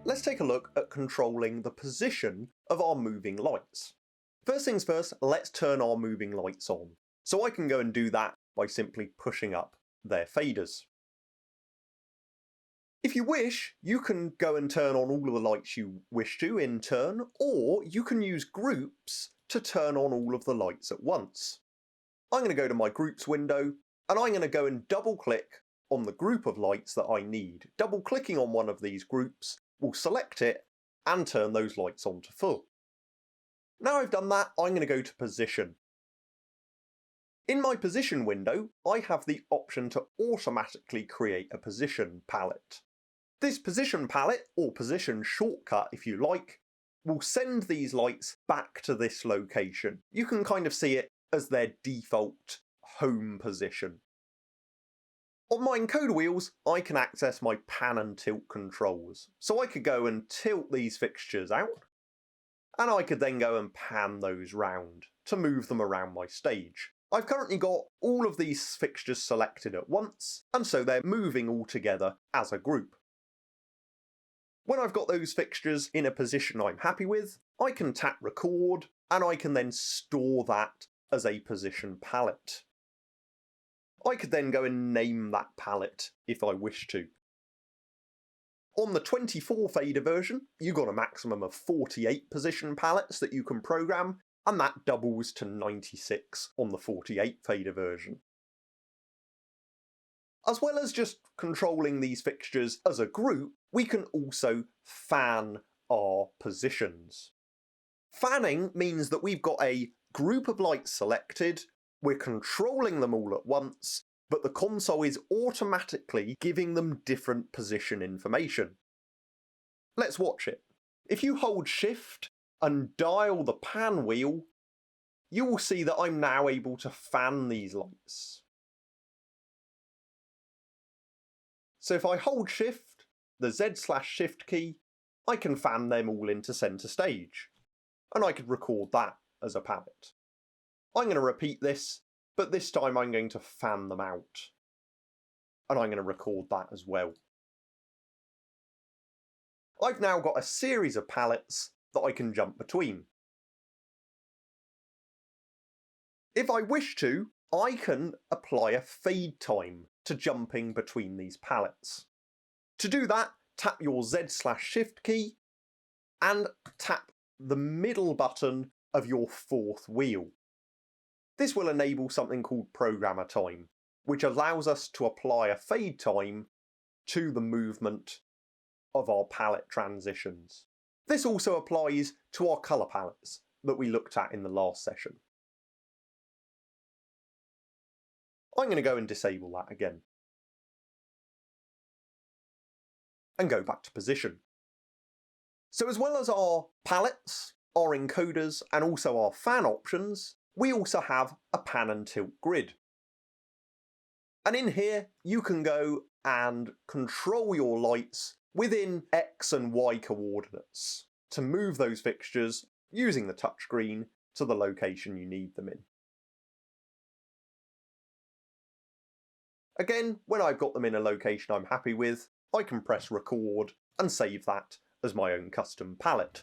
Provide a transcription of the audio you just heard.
let's take a look at controlling the position of our moving lights. First things first, let's turn our moving lights on. So I can go and do that by simply pushing up their faders. If you wish, you can go and turn on all of the lights you wish to in turn, or you can use groups to turn on all of the lights at once. I'm going to go to my groups window, and I'm going to go and double click on the group of lights that I need. Double clicking on one of these groups will select it and turn those lights on to full. Now I've done that, I'm going to go to position. In my position window, I have the option to automatically create a position palette. This position palette, or position shortcut if you like, will send these lights back to this location. You can kind of see it as their default home position. On my encoder wheels, I can access my pan and tilt controls. So I could go and tilt these fixtures out, and I could then go and pan those round to move them around my stage. I've currently got all of these fixtures selected at once, and so they're moving all together as a group. When I've got those fixtures in a position I'm happy with, I can tap record, and I can then store that as a position palette. I could then go and name that palette if I wish to. On the 24 fader version, you've got a maximum of 48 position palettes that you can program, and that doubles to 96 on the 48 fader version. As well as just controlling these fixtures as a group, we can also fan our positions. Fanning means that we've got a group of lights selected, we're controlling them all at once, but the console is automatically giving them different position information. Let's watch it. If you hold Shift and dial the pan wheel, you will see that I'm now able to fan these lights. So if I hold Shift, the Z/Shift key, I can fan them all into centre stage, and I could record that as a palette. I'm going to repeat this, but this time I'm going to fan them out, and I'm going to record that as well. I've now got a series of palettes that I can jump between. If I wish to, I can apply a fade time to jumping between these palettes. To do that, tap your Z/Shift key and tap the middle button of your fourth wheel. This will enable something called programmer time, which allows us to apply a fade time to the movement of our palette transitions. This also applies to our colour palettes that we looked at in the last session. I'm going to go and disable that again. And go back to position. So as well as our palettes, our encoders, and also our fan options, we also have a pan and tilt grid. And in here, you can go and control your lights within X and Y coordinates to move those fixtures using the touchscreen to the location you need them in. Again, when I've got them in a location I'm happy with, I can press record and save that as my own custom palette.